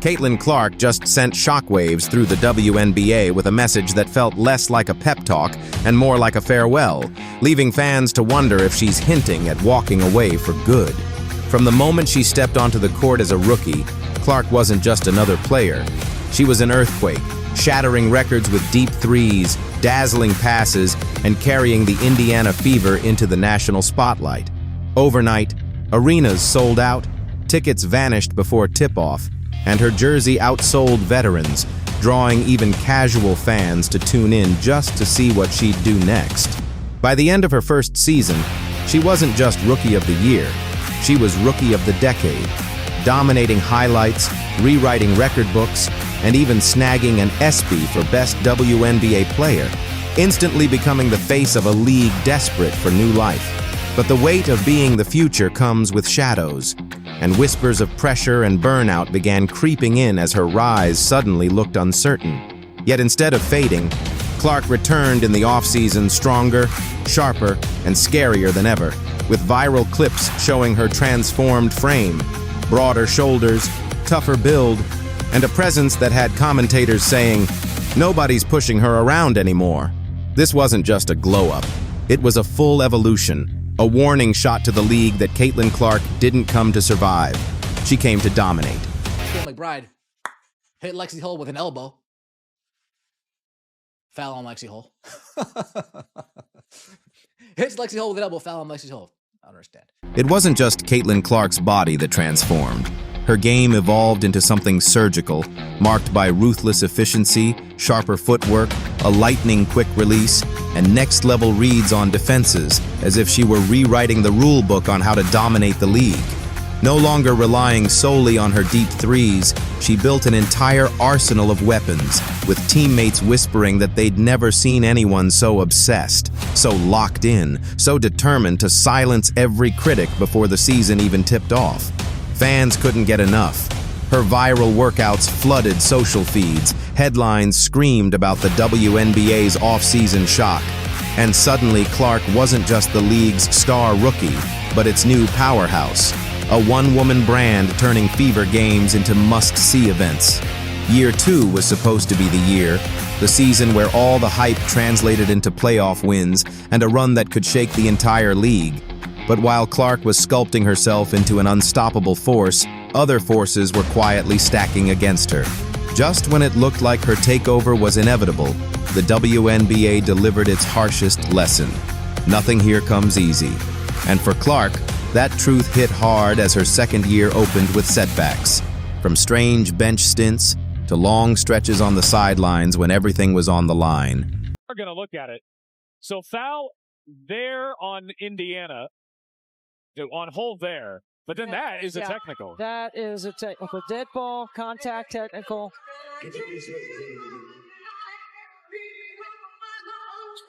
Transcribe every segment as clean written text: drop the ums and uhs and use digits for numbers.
Caitlin Clark just sent shockwaves through the WNBA with a message that felt less like a pep talk and more like a farewell, leaving fans to wonder if she's hinting at walking away for good. From the moment she stepped onto the court as a rookie, Clark wasn't just another player. She was an earthquake, shattering records with deep threes, dazzling passes, and carrying the Indiana fever into the national spotlight. Overnight, arenas sold out, tickets vanished before tip-off, and her jersey outsold veterans, drawing even casual fans to tune in just to see what she'd do next. By the end of her first season, she wasn't just Rookie of the Year, she was Rookie of the Decade, dominating highlights, rewriting record books, and even snagging an ESPY for Best WNBA Player, instantly becoming the face of a league desperate for new life. But the weight of being the future comes with shadows, and whispers of pressure and burnout began creeping in as her rise suddenly looked uncertain. Yet instead of fading, Clark returned in the offseason stronger, sharper, and scarier than ever, with viral clips showing her transformed frame, broader shoulders, tougher build, and a presence that had commentators saying, "Nobody's pushing her around anymore." This wasn't just a glow-up. It was a full evolution. A warning shot to the league that Caitlin Clark didn't come to survive. She came to dominate. McBride hit Lexi Hull with an elbow. Foul on Lexi Hull. Hits Lexi Hull with an elbow, foul on Lexi Hull. I don't understand. It wasn't just Caitlin Clark's body that transformed. Her game evolved into something surgical, marked by ruthless efficiency, sharper footwork, a lightning-quick release, and next-level reads on defenses, as if she were rewriting the rule book on how to dominate the league. No longer relying solely on her deep threes, she built an entire arsenal of weapons, with teammates whispering that they'd never seen anyone so obsessed, so locked in, so determined to silence every critic before the season even tipped off. Fans couldn't get enough. Her viral workouts flooded social feeds, headlines screamed about the WNBA's off-season shock. And suddenly Clark wasn't just the league's star rookie, but its new powerhouse. A one-woman brand turning fever games into must-see events. Year 2 was supposed to be the year, the season where all the hype translated into playoff wins and a run that could shake the entire league. But while Clark was sculpting herself into an unstoppable force, other forces were quietly stacking against her. Just when it looked like her takeover was inevitable, the WNBA delivered its harshest lesson. Nothing here comes easy. And for Clark, that truth hit hard as her second year opened with setbacks. From strange bench stints to long stretches on the sidelines when everything was on the line. We're going to look at it. So foul there on Indiana. On hold there, but then that is a technical. That is a technical. Dead ball, contact technical.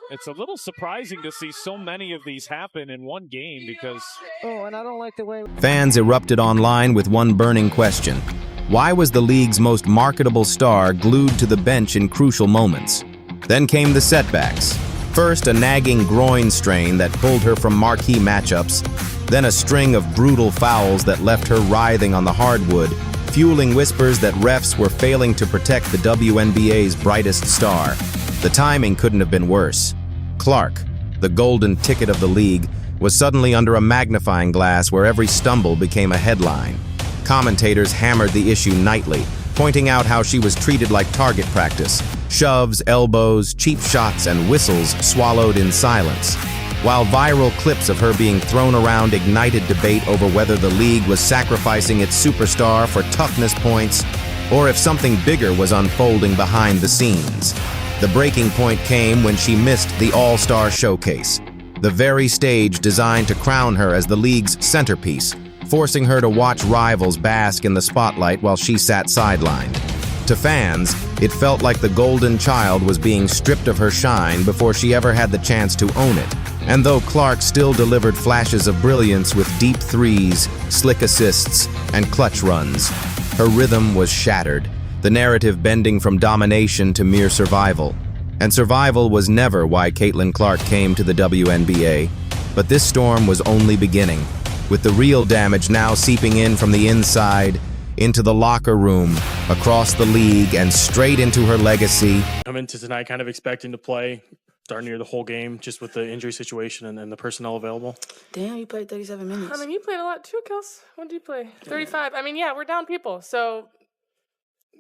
It's a little surprising to see so many of these happen in one game because... Oh, and I don't like the way... Fans erupted online with one burning question. Why was the league's most marketable star glued to the bench in crucial moments? Then came the setbacks. First, a nagging groin strain that pulled her from marquee matchups, then a string of brutal fouls that left her writhing on the hardwood, fueling whispers that refs were failing to protect the WNBA's brightest star. The timing couldn't have been worse. Clark, the golden ticket of the league, was suddenly under a magnifying glass where every stumble became a headline. Commentators hammered the issue nightly, pointing out how she was treated like target practice. Shoves, elbows, cheap shots, and whistles swallowed in silence. While viral clips of her being thrown around ignited debate over whether the league was sacrificing its superstar for toughness points, or if something bigger was unfolding behind the scenes. The breaking point came when she missed the All-Star Showcase, the very stage designed to crown her as the league's centerpiece, forcing her to watch rivals bask in the spotlight while she sat sidelined. To fans, it felt like the golden child was being stripped of her shine before she ever had the chance to own it. And though Clark still delivered flashes of brilliance with deep threes, slick assists, and clutch runs, Her rhythm was shattered, the narrative bending from domination to mere survival. And survival was never why Caitlin Clark came to the WNBA. But this storm was only beginning, with the real damage now seeping in from the inside, into the locker room, across the league, and straight into her legacy. Come into tonight kind of expecting to play darn near the whole game, just with the injury situation and the personnel available. Damn, you played 37 minutes. I mean, you played a lot too, Kels. What did you play? 35. I mean, yeah, we're down people, so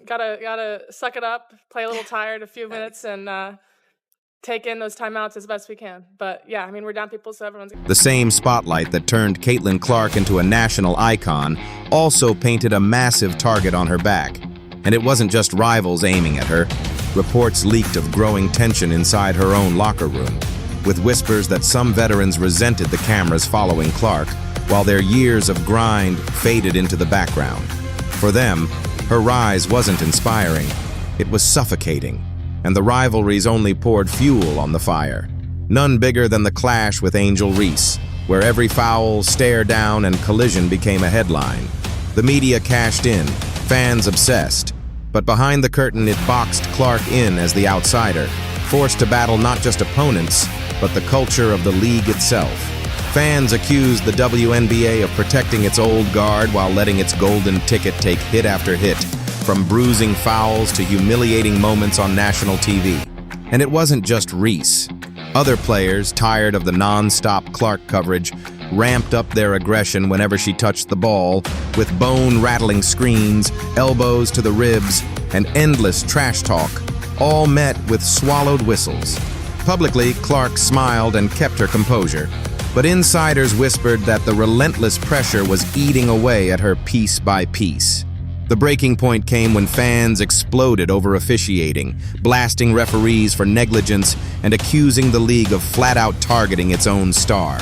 gotta suck it up, play a little tired a few minutes, and take in those timeouts as best we can. But yeah, I mean, we're down people, so everyone's... The same spotlight that turned Caitlin Clark into a national icon also painted a massive target on her back. And it wasn't just rivals aiming at her. Reports leaked of growing tension inside her own locker room, with whispers that some veterans resented the cameras following Clark, while their years of grind faded into the background. For them, her rise wasn't inspiring. It was suffocating, and the rivalries only poured fuel on the fire. None bigger than the clash with Angel Reese, where every foul, stare down, and collision became a headline. The media cashed in, fans obsessed. But behind the curtain, it boxed Clark in as the outsider, forced to battle not just opponents, but the culture of the league itself. Fans accused the WNBA of protecting its old guard while letting its golden ticket take hit after hit, from bruising fouls to humiliating moments on national TV. And it wasn't just Reese. Other players, tired of the non-stop Clark coverage, ramped up their aggression whenever she touched the ball, with bone-rattling screens, elbows to the ribs, and endless trash talk, all met with swallowed whistles. Publicly, Clark smiled and kept her composure, but insiders whispered that the relentless pressure was eating away at her piece by piece. The breaking point came when fans exploded over officiating, blasting referees for negligence and accusing the league of flat-out targeting its own star.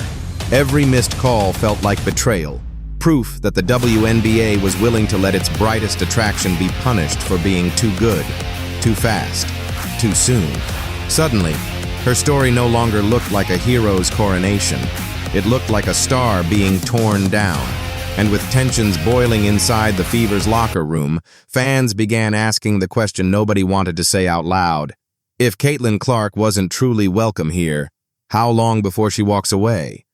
Every missed call felt like betrayal, proof that the WNBA was willing to let its brightest attraction be punished for being too good, too fast, too soon. Suddenly, her story no longer looked like a hero's coronation. It looked like a star being torn down. And with tensions boiling inside the Fever's locker room, fans began asking the question nobody wanted to say out loud. If Caitlin Clark wasn't truly welcome here, how long before she walks away?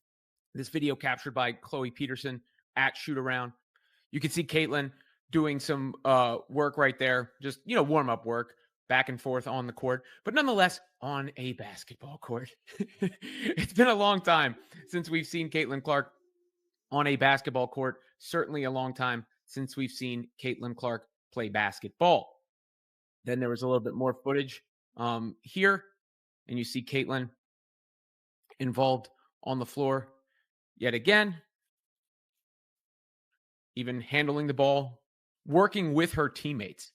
This video captured by Chloe Peterson at Shoot Around. You can see Caitlin doing some work right there, just, warm-up work, back and forth on the court, but nonetheless on a basketball court. It's been a long time since we've seen Caitlin Clark on a basketball court, certainly a long time since we've seen Caitlin Clark play basketball. Then there was a little bit more footage here, and you see Caitlin involved on the floor yet again, even handling the ball, working with her teammates.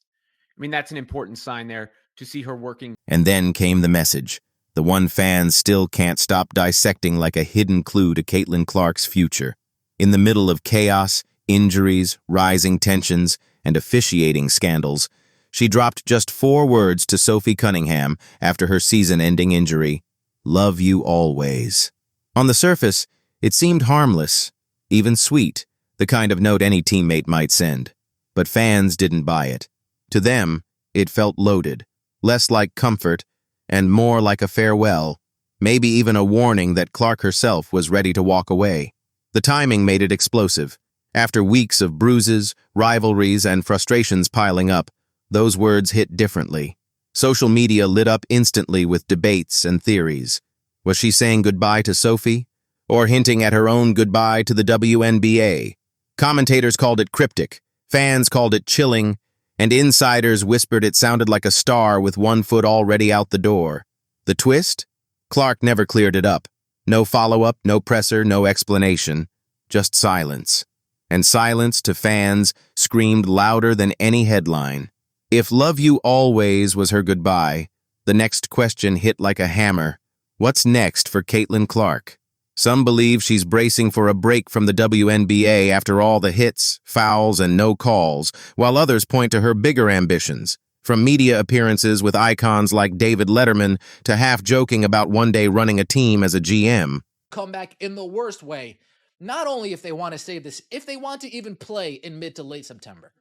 I mean, that's an important sign there to see her working. And then came the message, the one fans still can't stop dissecting like a hidden clue to Caitlin Clark's future. In the middle of chaos, injuries, rising tensions, and officiating scandals, she dropped just 4 words to Sophie Cunningham after her season-ending injury: "Love you always." On the surface, it seemed harmless, even sweet, the kind of note any teammate might send. But fans didn't buy it. To them, it felt loaded, less like comfort and more like a farewell, maybe even a warning that Clark herself was ready to walk away. The timing made it explosive. After weeks of bruises, rivalries, and frustrations piling up, those words hit differently. Social media lit up instantly with debates and theories. Was she saying goodbye to Sophie? Or hinting at her own goodbye to the WNBA? Commentators called it cryptic, fans called it chilling, and insiders whispered it sounded like a star with one foot already out the door. The twist? Clark never cleared it up. No follow-up, no presser, no explanation. Just silence. And silence, to fans, screamed louder than any headline. If "love you always" was her goodbye, the next question hit like a hammer. What's next for Caitlin Clark? Some believe she's bracing for a break from the WNBA after all the hits, fouls, and no calls, while others point to her bigger ambitions, from media appearances with icons like David Letterman to half-joking about one day running a team as a GM. Come back in the worst way. Not only if they want to save this, if they want to even play in mid to late September.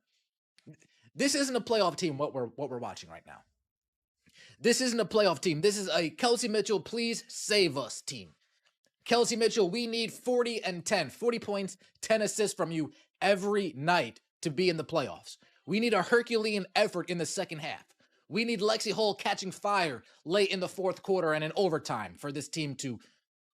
This isn't a playoff team. What we're watching right now. This isn't a playoff team. This is a Kelsey Mitchell, please save us team. Kelsey Mitchell, we need 40 and 10, 40 points, 10 assists from you every night to be in the playoffs. We need a Herculean effort in the second half. We need Lexi Hull catching fire late in the fourth quarter and in overtime for this team to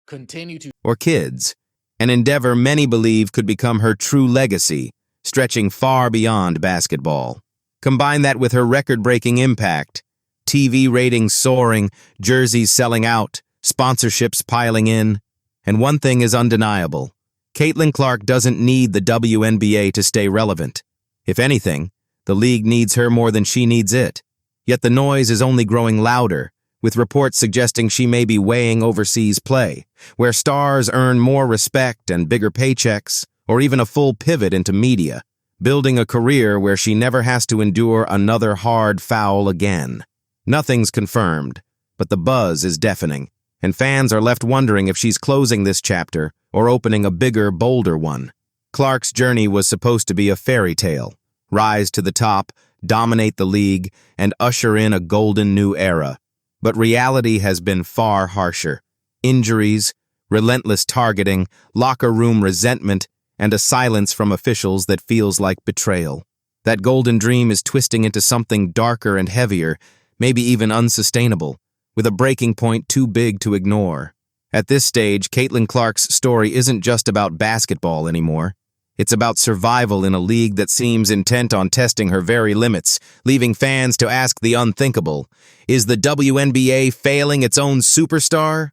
continue to. Or kids, an endeavor many believe could become her true legacy, stretching far beyond basketball. Combine that with her record-breaking impact, TV ratings soaring, jerseys selling out, sponsorships piling in, and one thing is undeniable. Caitlin Clark doesn't need the WNBA to stay relevant. If anything, the league needs her more than she needs it. Yet the noise is only growing louder, with reports suggesting she may be weighing overseas play, where stars earn more respect and bigger paychecks, or even a full pivot into media, building a career where she never has to endure another hard foul again. Nothing's confirmed, but the buzz is deafening, and fans are left wondering if she's closing this chapter or opening a bigger, bolder one. Clark's journey was supposed to be a fairy tale, rise to the top, dominate the league, and usher in a golden new era. But reality has been far harsher. Injuries, relentless targeting, locker room resentment, and a silence from officials that feels like betrayal. That golden dream is twisting into something darker and heavier, maybe even unsustainable, with a breaking point too big to ignore. At this stage, Caitlin Clark's story isn't just about basketball anymore. It's about survival in a league that seems intent on testing her very limits, leaving fans to ask the unthinkable. Is the WNBA failing its own superstar?